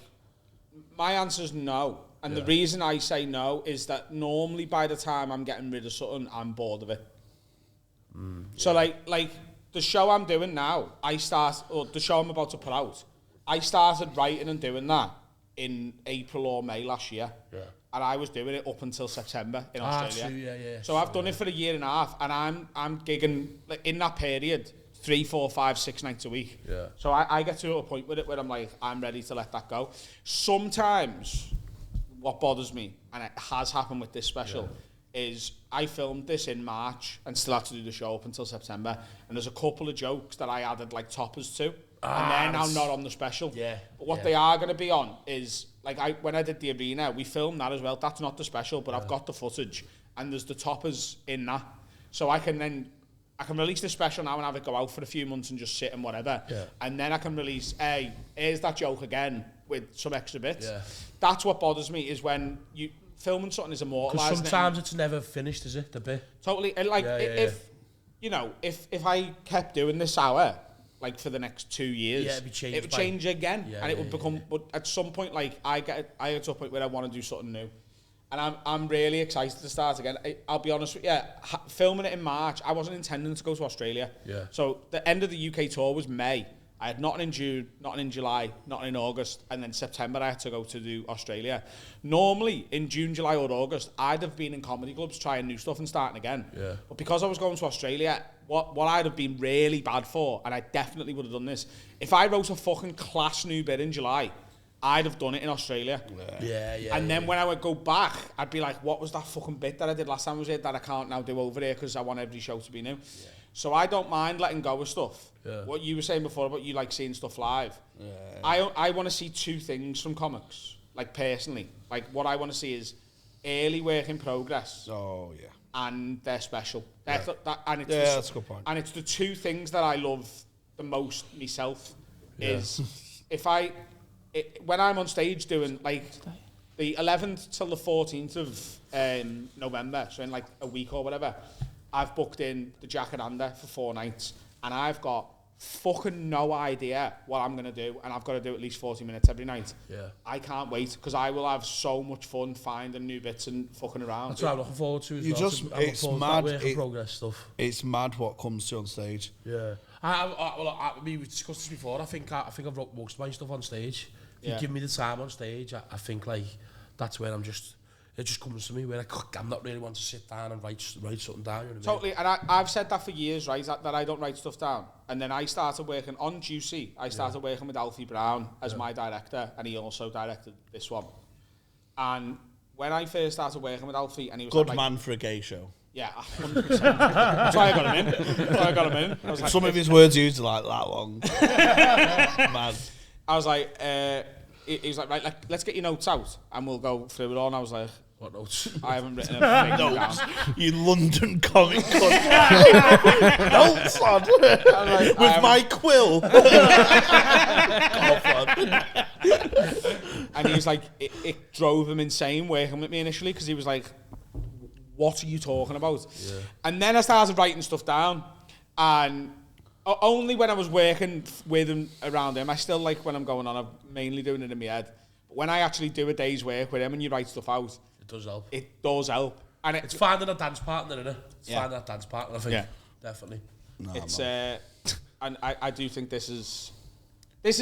my answer is no. And the reason I say no is that normally by the time I'm getting rid of something, I'm bored of it. So like the show I'm doing now, the show I'm about to put out, I started writing and doing that in April or May last year. Yeah. And I was doing it up until September in Australia. So I've done it for a year and a half, and I'm gigging like in that period 3, 4, 5, 6 nights a week. Yeah. So I get to a point with it where I'm like, I'm ready to let that go. Sometimes what bothers me, and it has happened with this special, is I filmed this in March and still had to do the show up until September. And there's a couple of jokes that I added like toppers to, and they're now not on the special. Yeah. But what they are going to be on is, like when I did the arena, we filmed that as well. That's not the special, but I've got the footage, and there's the toppers in that. So I can release the special now and have it go out for a few months and just sit and whatever. Yeah. And then I can release, here's that joke again with some extra bits. Yeah. That's what bothers me, is when filming something is immortalised. Because sometimes it's never finished, is it? The bit. Totally. And like, if I kept doing this hour, like for the next 2 years, it'd be changed. It would change again, Yeah, and it would become. But at some point, like I get to a point where I want to do something new, and I'm really excited to start again. I'll be honest with you, filming it in March, I wasn't intending to go to Australia. Yeah. So the end of the UK tour was May. I had nothing in June, nothing in July, nothing in August, and then September I had to go to do Australia. Normally, in June, July or August, I'd have been in comedy clubs trying new stuff and starting again. Yeah. But because I was going to Australia, what I'd have been really bad for, and I definitely would have done this, if I wrote a fucking class new bit in July, I'd have done it in Australia. Yeah. And then when I would go back, I'd be like, what was that fucking bit that I did last time I was here that I can't now do over here because I want every show to be new? Yeah. So I don't mind letting go of stuff. Yeah. What you were saying before about you like seeing stuff live. Yeah. I want to see two things from comics, like personally. Like what I want to see is early work in progress. Oh, yeah. And they're special. Yeah. That's a good point. And it's the two things that I love the most myself is when I'm on stage doing like the 11th till the 14th of November, so in like a week or whatever, I've booked in the Jack and Ander for 4 nights, and I've got fucking no idea what I'm going to do, and I've got to do at least 40 minutes every night. Yeah. I can't wait, because I will have so much fun finding new bits and fucking around. That's what I'm looking forward to as well. It's mad. Work in progress stuff. It's mad what comes to on stage. Yeah. We discussed this before. I think I've wrote most of my stuff on stage. If you give me the time on stage, I think like that's where it just comes to me where I'm not really want to sit down and write something down. You know totally, and I've said that for years, right? That I don't write stuff down. And then I started working on Juicy. I started working with Alfie Brown as my director, and he also directed this one. And when I first started working with Alfie, and he was good man for a gay show. Yeah, 100%. That's why I got him in. I was like, some of his words used are like that long. Man. I was like, he was like, right, let's get your notes out and we'll go through it all. And I was like, what notes? I haven't written anything notes. down. You London comic cunt. Notes on. Like, with my quill. And he was like, it drove him insane working with me initially because he was like, what are you talking about? Yeah. And then I started writing stuff down, and only when I was working with him around him, I still like when I'm going on, I'm mainly doing it in my head. But when I actually do a day's work with him and you write stuff out, it does help. It does help. And it's finding a dance partner, isn't it? It's finding that dance partner, I think. Yeah. Definitely. No, it's and I do think this is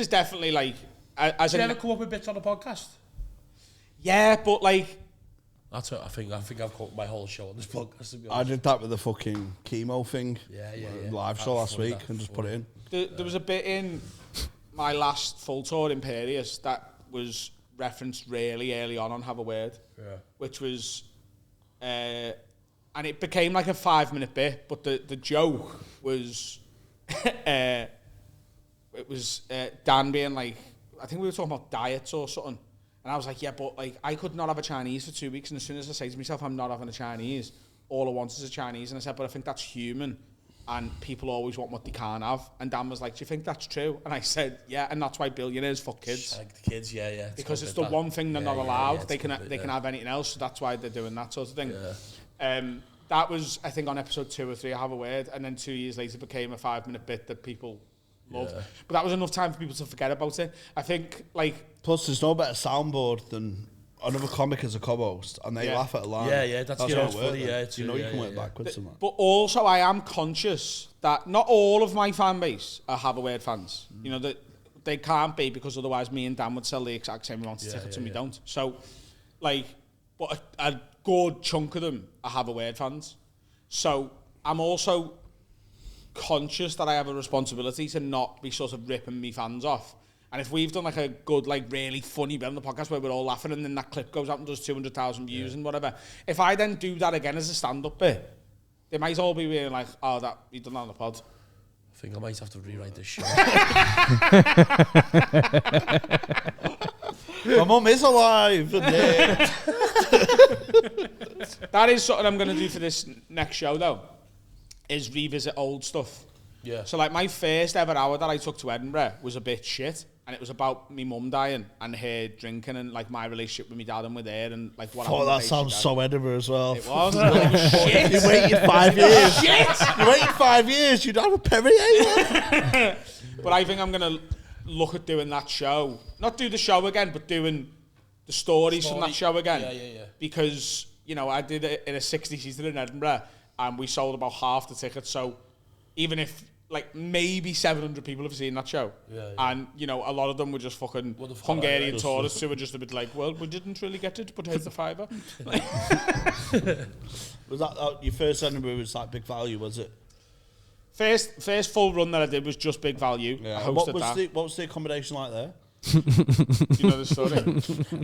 definitely like as did you ever come up with bits on the podcast? Yeah, but like that's what I think I've cut my whole show on this podcast, to be honest. I did that with the fucking chemo thing. Yeah. Live show last week and just put it in. There was a bit in my last full tour, Imperious, that was referenced really early on Have a Word. Yeah. Which was, and it became like a 5-minute bit, but the joke was, it was Dan being like, I think we were talking about diets or something. And I was like, yeah, but like I could not have a Chinese for 2 weeks, and as soon as I say to myself, I'm not having a Chinese, all I want is a Chinese. And I said, but I think that's human, and people always want what they can't have. And Dan was like, do you think that's true? And I said, yeah, and that's why billionaires fuck kids. Like the kids, yeah. Because it's the one thing they're not allowed. They can have anything else, so that's why they're doing that sort of thing. Yeah. That was, I think, on episode 2 or 3, I Have a Word, and then 2 years later it became a 5-minute bit that people loved. Yeah. But that was enough time for people to forget about it. I think, like... Plus, there's no better soundboard than another comic as a co-host, and they laugh at a line. Yeah, that's funny, you know you can work backwards on that. But also, I am conscious that not all of my fan base are Have a Word fans. You know, that they can't be, because otherwise me and Dan would sell the exact same amount of tickets and we don't. So, like, but a good chunk of them are Have a Word fans. So, I'm also conscious that I have a responsibility to not be sort of ripping me fans off. And if we've done like a good, like really funny bit on the podcast where we're all laughing and then that clip goes out and does 200,000 views and whatever, if I then do that again as a stand-up bit, they might all be really like, oh, that you done that on the pod. I think I might have to rewrite this show. My mum is alive. That is something I'm going to do for this next show, though, is revisit old stuff. Yeah. So, like, my first ever hour that I took to Edinburgh was a bit shit. and it was about me mum dying and her drinking and like my relationship with my dad and with her and like what. Oh, that sounds so Edinburgh as well. It was. It was shit. You waited 5 years. Shit. You waited 5 years. You'd have a Perrier. But I think I'm gonna look at doing that show. Not do the show again, but doing the stories from that show again. Yeah. Because, you know, I did it in a 60-seater in Edinburgh and we sold about half the tickets. So even if, like, maybe 700 people have seen that show. Yeah. And, you know, a lot of them were just fucking Hungarian tourists who were just a bit like, well, we didn't really get it, but here's the fiver. Was that your first Edinburgh? Was that Big Value, was it? First full run that I did was just Big Value. Yeah. I hosted What was the accommodation like there? Do you know the story?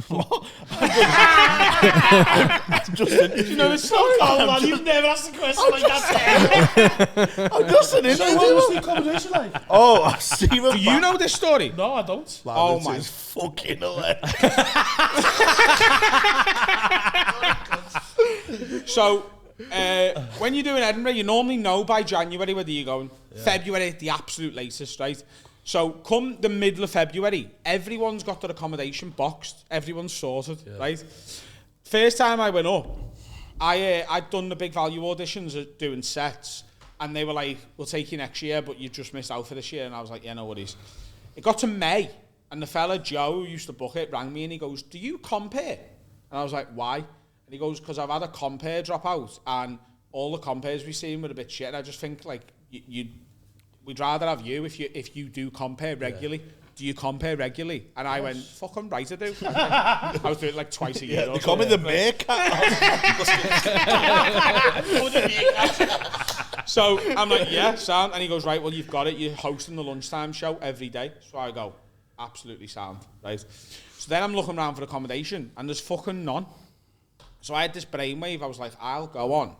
What? Do you know the story? Oh, man, you've never asked a question like that. I'm just an idiot. So what was the accommodation like? Oh, I see. Do you know this story? No, I don't. Man, oh this my is fucking hilarious. So, when you're doing Edinburgh, you normally know by January whether you're going. February at the absolute latest, right? So, come the middle of February, everyone's got their accommodation boxed. Everyone's sorted, right? First time I went up, I'd done the Big Value auditions doing sets, and they were like, we'll take you next year, but you just missed out for this year. And I was like, yeah, no worries. It got to May, and the fella, Joe, who used to book it, rang me, and he goes, do you compare? And I was like, why? And he goes, because I've had a compare drop out, and all the compares we've seen were a bit shit, and I just think, like, we'd rather have you if you do compare regularly. Yeah. Do you compare regularly? And I went, fucking right I do. I was doing it like twice a year. They call me the meerkat. So I'm like, yeah, sound. And he goes, right, well, you've got it. You're hosting the lunchtime show every day. So I go, absolutely sound, right? So then I'm looking around for accommodation, and there's fucking none. So I had this brainwave. I was like, I'll go on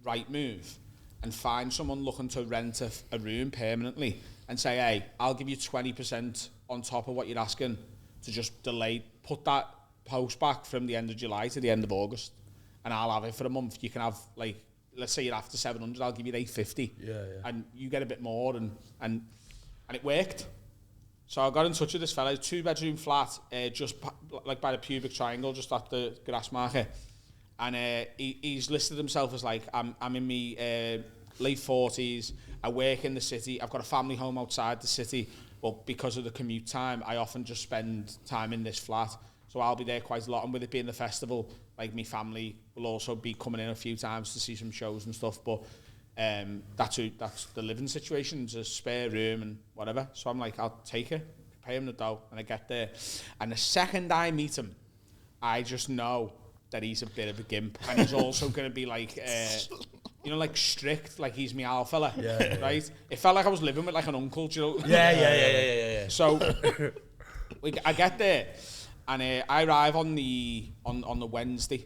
Rightmove and find someone looking to rent a room permanently and say, hey, I'll give you 20% on top of what you're asking to just put that post back from the end of July to the end of August, and I'll have it for a month. You can have, like, let's say you're after 700, I'll give you 850. Yeah. And you get a bit more, and it worked. So I got in touch with this fella, 2-bedroom flat, just like by the pubic triangle, just at the grass market. And he's listed himself as like, I'm in my late 40s, I work in the city, I've got a family home outside the city, but because of the commute time, I often just spend time in this flat. So I'll be there quite a lot, and with it being the festival, like, my family will also be coming in a few times to see some shows and stuff, but that's the living situation, it's a spare room and whatever. So I'm like, I'll take it, pay him the dough, and I get there. And the second I meet him, I just know that he's a bit of a gimp, and he's also going to be like, you know, like strict, like he's me owl fella, right? It felt like I was living with like an uncle, do you know? Yeah. So I get there, and I arrive on the Wednesday,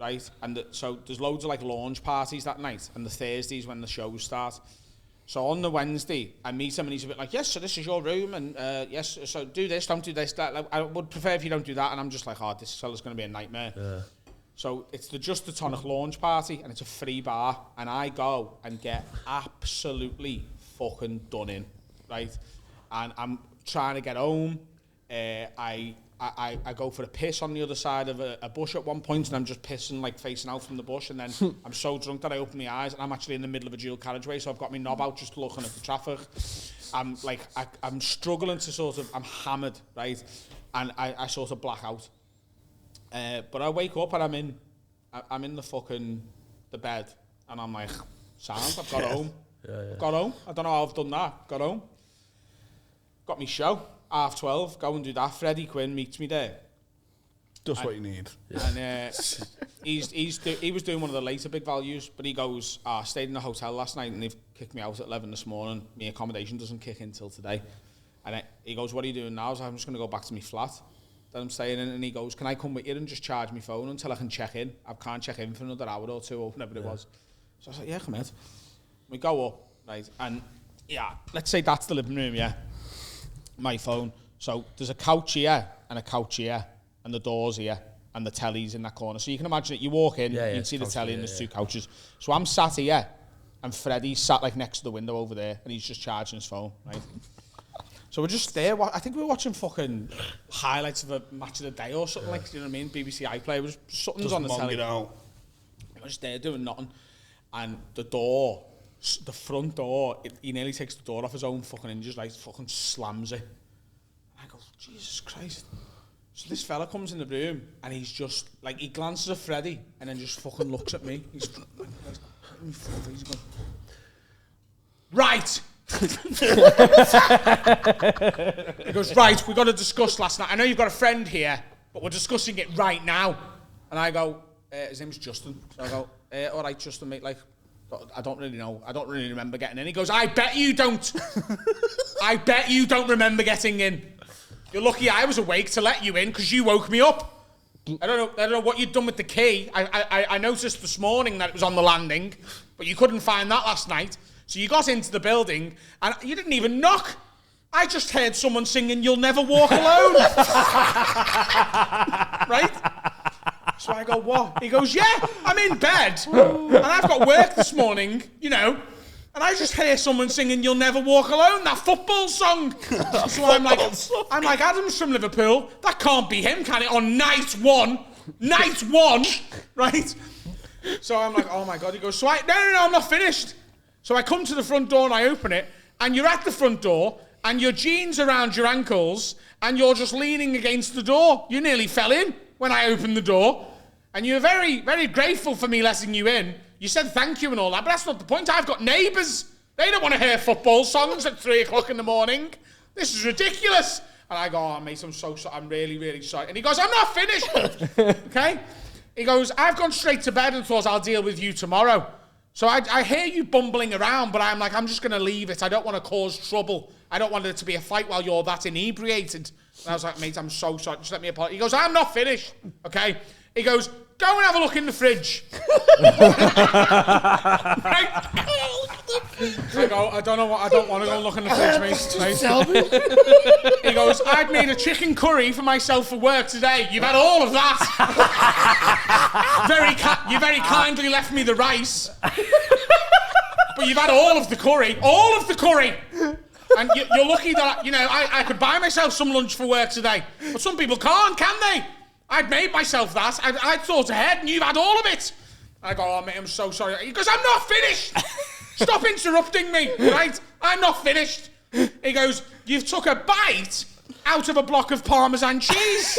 right? And so there's loads of like launch parties that night, and the Thursdays when the shows start. So on the Wednesday, I meet him, and he's a bit like, yes, so this is your room, and yes, so do this, don't do this, that. Like, I would prefer if you don't do that. And I'm just like, oh, this fella's going to be a nightmare. Yeah. So it's the Just the Tonic launch party, and it's a free bar, and I go and get absolutely fucking done in, right? And I'm trying to get home. I go for a piss on the other side of a bush at one point, and I'm just pissing, like, facing out from the bush, and then I'm so drunk that I open my eyes, and I'm actually in the middle of a dual carriageway, so I've got my knob out just looking at the traffic. I'm like, I'm struggling to sort of, I'm hammered, right? And I sort of black out. But I wake up, and I'm in the bed, and I'm like, sound, I've got home. Got home. I don't know how I've done that. Got home. Got me show. 12:30, go and do that. Freddie Quinn meets me there. Just what you need. And he was doing one of the later Big Values, but he goes, I stayed in the hotel last night and they've kicked me out at 11 this morning. My accommodation doesn't kick in till today. And he goes, what are you doing now? I was like, I'm just going to go back to my flat that I'm staying in. And he goes, can I come with you and just charge my phone until I can check in? I can't check in for another hour or two or whatever it was. So I was like, yeah, come out. We go up, right? And yeah, let's say that's the living room, yeah. My phone. So there's a couch here and a couch here and the doors here and the telly's in that corner. So you can imagine it. You walk in, you can see the telly and there's two couches. So I'm sat here and Freddie's sat like next to the window over there and he's just charging his phone, right? So we're just there. I think we were watching fucking highlights of a match of the day or something like, you know what I mean? BBC iPlayer. Something's on the telly. We're just there doing nothing. And the front door, he nearly takes the door off his own fucking hinges, like fucking slams it. And I go, Jesus Christ. So this fella comes in the room and he's just, like, he glances at Freddie and then just fucking looks at me. He's going, right. He goes, right, we got to discuss last night. I know you've got a friend here, but we're discussing it right now. And I go, his name's Justin. So I go, all right, Justin, mate, like, I don't really know. I don't really remember getting in. He goes, I bet you don't. I bet you don't remember getting in. You're lucky I was awake to let you in because you woke me up. I don't know what you'd done with the key. I noticed this morning that it was on the landing, but you couldn't find that last night. So you got into the building and you didn't even knock. I just heard someone singing "You'll Never Walk Alone." Right? So I go, what? He goes, yeah, I'm in bed and I've got work this morning, you know, and I just hear someone singing "You'll Never Walk Alone," that football song. So I'm like, Adam's from Liverpool. That can't be him, can it? On night one, right? So I'm like, oh my God. He goes, no, I'm not finished. So I come to the front door and I open it, and you're at the front door, and your jeans around your ankles, and you're just leaning against the door. You nearly fell in when I opened the door, and you were very, very grateful for me letting you in. You said thank you and all that, but that's not the point. I've got neighbours. They don't want to hear football songs at 3 o'clock in the morning. This is ridiculous. And I go, oh, mate, I'm so sorry. I'm really, really sorry. And he goes, I'm not finished. Okay? He goes, I've gone straight to bed and thought I'll deal with you tomorrow. So I hear you bumbling around, but I'm like, I'm just going to leave it. I don't want to cause trouble. I don't want it to be a fight while you're that inebriated. And I was like, mate, I'm so sorry. Just let me apologize. He goes, I'm not finished. Okay? He goes, go and have a look in the fridge. Right? I go, I don't want to go and look in the fridge, mate. Tell me. He goes, I'd made a chicken curry for myself for work today. You've had all of that. You very kindly left me the rice. But you've had all of the curry. All of the curry. And you're lucky that, you know, I could buy myself some lunch for work today. But some people can't, can they? I'd made myself that. I'd thought ahead and you've had all of it. I go, oh, mate, I'm so sorry. He goes, I'm not finished. Stop interrupting me, right? I'm not finished. He goes, you've took a bite out of a block of Parmesan cheese.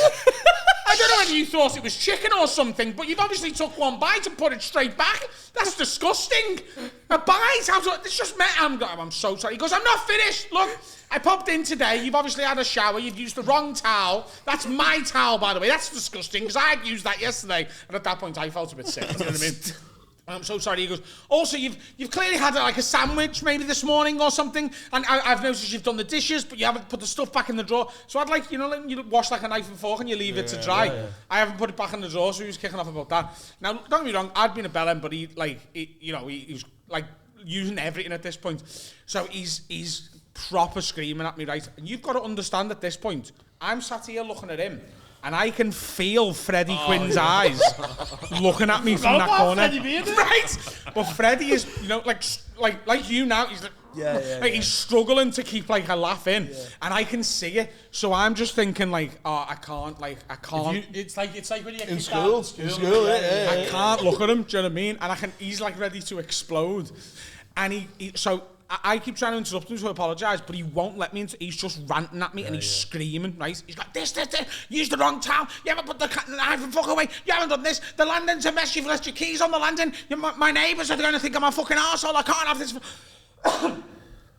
I don't know whether you thought it was chicken or something, but you've obviously took one bite and put it straight back. That's disgusting. A bite out of... It's just... I'm so sorry. He goes, I'm not finished. Look, I popped in today. You've obviously had a shower. You've used the wrong towel. That's my towel, by the way. That's disgusting, because I'd used that yesterday. And at that point, I felt a bit sick. You know what I mean? I'm so sorry. He goes, also, you've clearly had like a sandwich maybe this morning or something, and I've noticed you've done the dishes, but you haven't put the stuff back in the drawer. So I'd like, you know, like you wash like a knife and fork and you leave it to dry. Yeah. I haven't put it back in the drawer, so he was kicking off about that. Now, don't get me wrong, I'd been a bellend, but he was like using everything at this point. So he's proper screaming at me, right? And you've got to understand at this point, I'm sat here looking at him, and I can feel Freddie Quinn's eyes looking at me from that corner. Right? But Freddie is, you know, like you now, he's like, he's struggling to keep like a laugh in, and I can see it. So I'm just thinking like, oh, I can't. It's like when you're in school. I can't look at him. Do you know what I mean? And he's like ready to explode, and so. I keep trying to interrupt him to apologise, but he won't let me into. He's just ranting at me and he's screaming, right? He's like, this, you used the wrong towel, you haven't put the knife and fuck away, you haven't done this, the landing's a mess, you've left your keys on the landing, my neighbours are going to think I'm a fucking arsehole, I can't have this.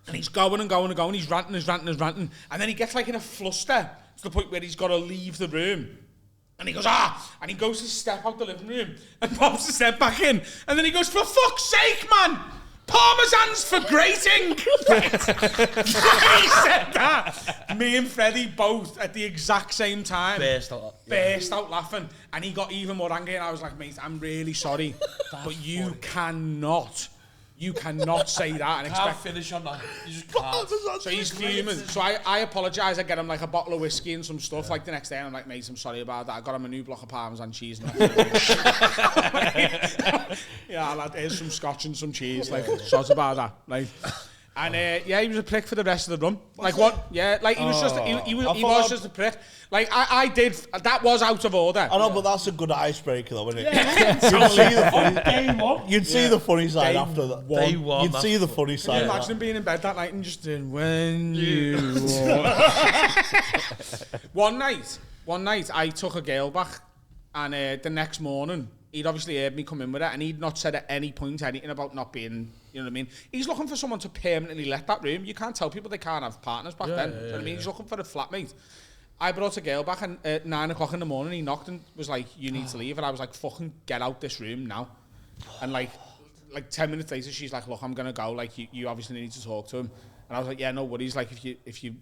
And he's going and going and going, he's ranting, and then he gets like in a fluster to the point where he's got to leave the room. And he goes, and he goes to step out the living room and pops the step back in, and then he goes, for fuck's sake, man! Parmesan's for grating! Right. He said that. Me and Freddie both at the exact same time burst out laughing, and he got even more angry, and I was like, mate, I'm really sorry, but you cannot say that and expect... finish on that. You just can't. So he's fuming. So I apologise. I get him like a bottle of whiskey and some stuff like the next day, and I'm like, mate, I'm sorry about that. I got him a new block of Parmesan cheese. And yeah, lad, here's some scotch and some cheese. Like, sorry about that. Like, And yeah, he was a prick for the rest of the run. Like what? Yeah, like he was just he was just a prick. Like I did that was out of order. I know, but that's a good icebreaker though, isn't it? You'd see the funny side after that. Day one. You'd see the funny side. Can you imagine him being in bed that night and just doing when you One night I took a girl back, and the next morning he'd obviously heard me come in with it, and he'd not said at any point anything about not being, you know what I mean? He's looking for someone to permanently let that room. You can't tell people they can't have partners back then. Do you know what I mean? He's looking for a flatmate. I brought a girl back, and at 9 o'clock in the morning, he knocked and was like, you need to leave. And I was like, fucking get out this room now. And like 10 minutes later, she's like, look, I'm going to go. Like, you obviously need to talk to him. And I was like, yeah, no worries. Like, if you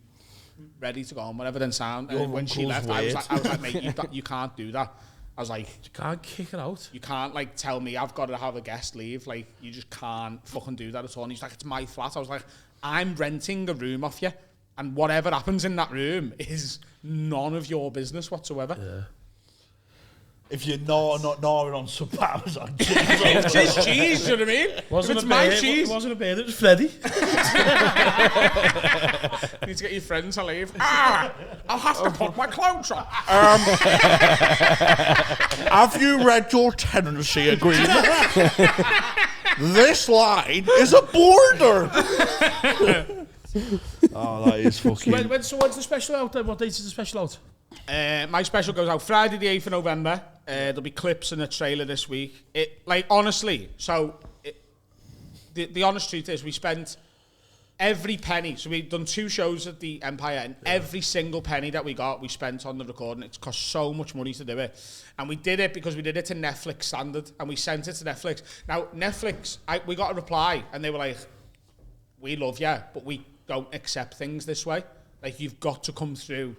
ready to go on, whatever, then sound. And when she left, I was like, mate, you can't do that. I was like, you can't kick it out. You can't like tell me I've got to have a guest leave. Like, you just can't fucking do that at all. And he's like, it's my flat. I was like, I'm renting a room off you, and whatever happens in that room is none of your business whatsoever. Yeah. If you're not gnawing on some Parmesan cheese, it's just cheese. Do you know what I mean? Wasn't it's a my bear, cheese. It wasn't a bear. It was Freddy. You need to get your friends to leave. I'll have to put my clothes on. Have you read your tenancy agreement? This line is a border. Oh, that is fucking... So when's the special out then? What date is the special out? My special goes out Friday the 8th of November. There'll be clips and a trailer this week. Honestly, the honest truth is we spent every penny. So we've done 2 shows at the Empire, and every single penny that we got, we spent on the recording. It's cost so much money to do it. And we did it because we did it to Netflix standard, and we sent it to Netflix. Now, Netflix, we got a reply, and they were like, we love you, but we don't accept things this way. Like, you've got to come through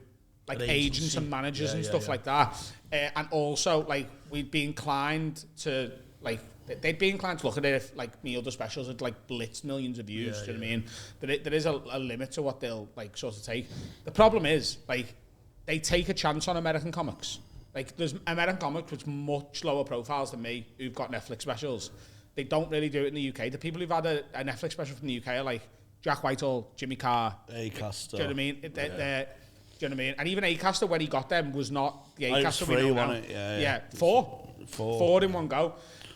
like agents and managers and stuff like that. And also, like, we'd be inclined to, like, they'd be inclined to look at it if, like, me other specials had, like, blitzed millions of views, do you know what I mean? There is a limit to what they'll, like, sort of take. The problem is, like, they take a chance on American comics. Like, there's American comics with much lower profiles than me who've got Netflix specials. They don't really do it in the UK. The people who've had a Netflix special from the UK are, like, Jack Whitehall, Jimmy Carr. Acaster. Do you know what I mean? Do you know what I mean? And even Acaster, when he got them, was not the Acaster we know now. Yeah, 4 in one go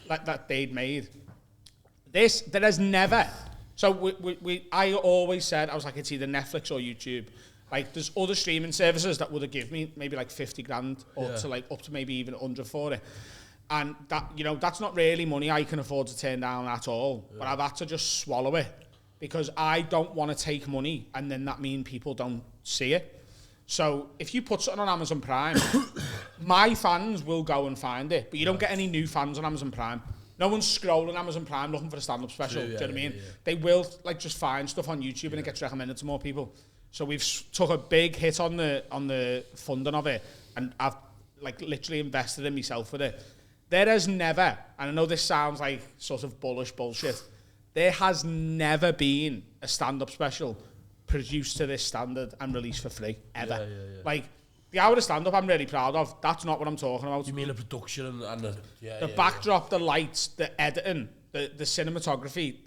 that they'd made. There has never. So I always said, I was like, it's either Netflix or YouTube. Like, there's other streaming services that would have given me maybe like 50 grand or to like up to maybe even 100 for it. And that, you know, that's not really money I can afford to turn down at all. Yeah. But I've had to just swallow it because I don't want to take money and then that mean people don't see it. So if you put something on Amazon Prime, my fans will go and find it, but you don't get any new fans on Amazon Prime. No one's scrolling Amazon Prime looking for a stand-up special. Do you know what I mean? They will like just find stuff on YouTube and it gets recommended to more people. So we've took a big hit on the funding of it, and I've like literally invested in myself with it. There has never, and I know this sounds like sort of bullish bullshit, there has never been a stand-up special produced to this standard and released for free, ever. Yeah. Like, the hour of stand-up I'm really proud of, that's not what I'm talking about. You mean the production and the backdrop, the lights, the editing, the cinematography,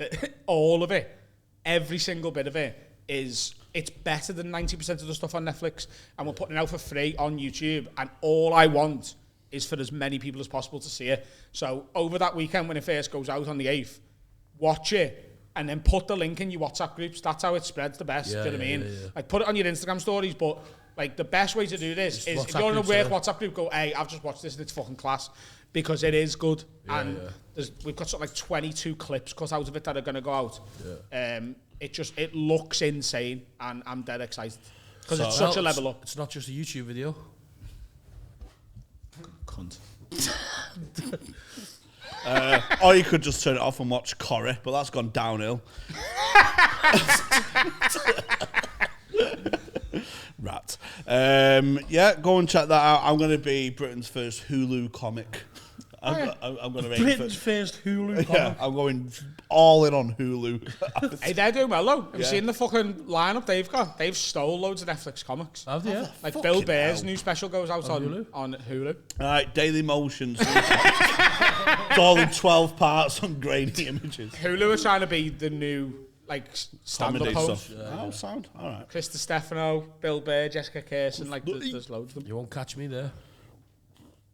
all of it, every single bit of it it's better than 90% of the stuff on Netflix, and we're putting it out for free on YouTube, and all I want is for as many people as possible to see it. So over that weekend when it first goes out on the 8th, watch it, and then put the link in your WhatsApp groups. That's how it spreads the best. Do you know what I mean? Like, put it on your Instagram stories, but like the best way to do this is if you're in a work WhatsApp group, go, hey, I've just watched this and it's fucking class, because it is good. We've got something like 22 clips cut out of it that are going to go out. It looks insane, and I'm dead excited because it's such a level up. It's not just a YouTube video. Cunt. Or you could just turn it off and watch Corrie, but that's gone downhill. Rat. Go and check that out. I'm going to be Britain's first Hulu comic. I'm going to Britain's first Hulu comic. Yeah, I'm going all in on Hulu. Hey, they're doing well though. Have you seen the fucking lineup they've got? They've stole loads of Netflix comics. Have they? Like Bill Burr's new special goes out on Hulu. All right, Daily Motions. It's all in 12 parts on grainy images. Hulu are trying to be the new like stand-up Comedy hosts. stuff. Oh, sound. All right. Chris Stefano, Bill Burr, Jessica Kirsten, like there's loads of them. You won't catch me there.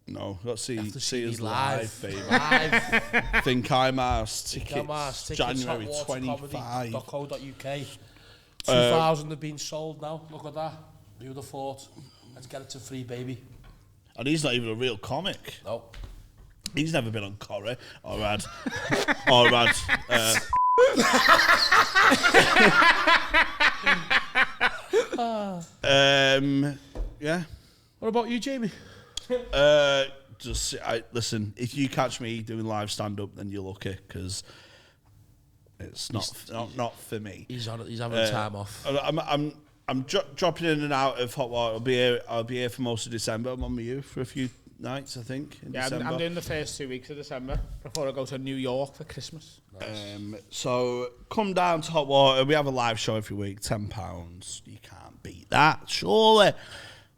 No, let's see see us me live, baby. Live. Think I'm asked. Tickets, January 25. HotWaterComedyClub.co.uk. 2,000 have been sold now. Look at that. Who would have thought? Let's get it to free, baby. And he's not even a real comic. No. He's never been on Corrie or had. Yeah. What about you, Jamie? Listen. If you catch me doing live stand up, then you're lucky because it's not for me. He's having time off. I'm dropping in and out of Hot Water. I'll be here for most of December. I'm on with you for a few nights, I think. In December. I'm doing the first 2 weeks of December before I go to New York for Christmas. Nice. So come down to Hot Water. We have a live show every week. £10. You can't beat that, surely.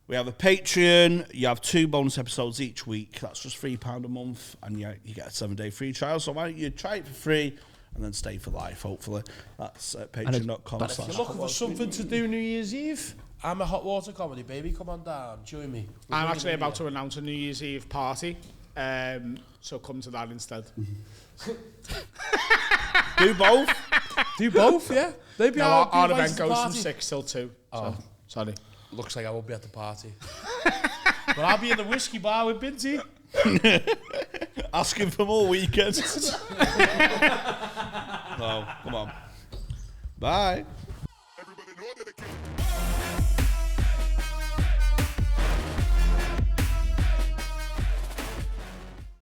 We have a Patreon. You have 2 bonus episodes each week. That's just £3 a month, and you get a 7-day free trial. So why don't you try it for free and then stay for life? Hopefully, that's at patreon.com. But if you're looking for something to do New Year's Eve, I'm a Hot Water Comedy, baby. Come on down, join me. I'm actually about to announce a New Year's Eve party, so come to that instead. Do both. Do both, yeah. Maybe our event goes from 6 till 2. Oh. So, sorry. Looks like I won't be at the party. But I'll be in the whiskey bar with Binty. Asking for more weekends. No, come on. Bye.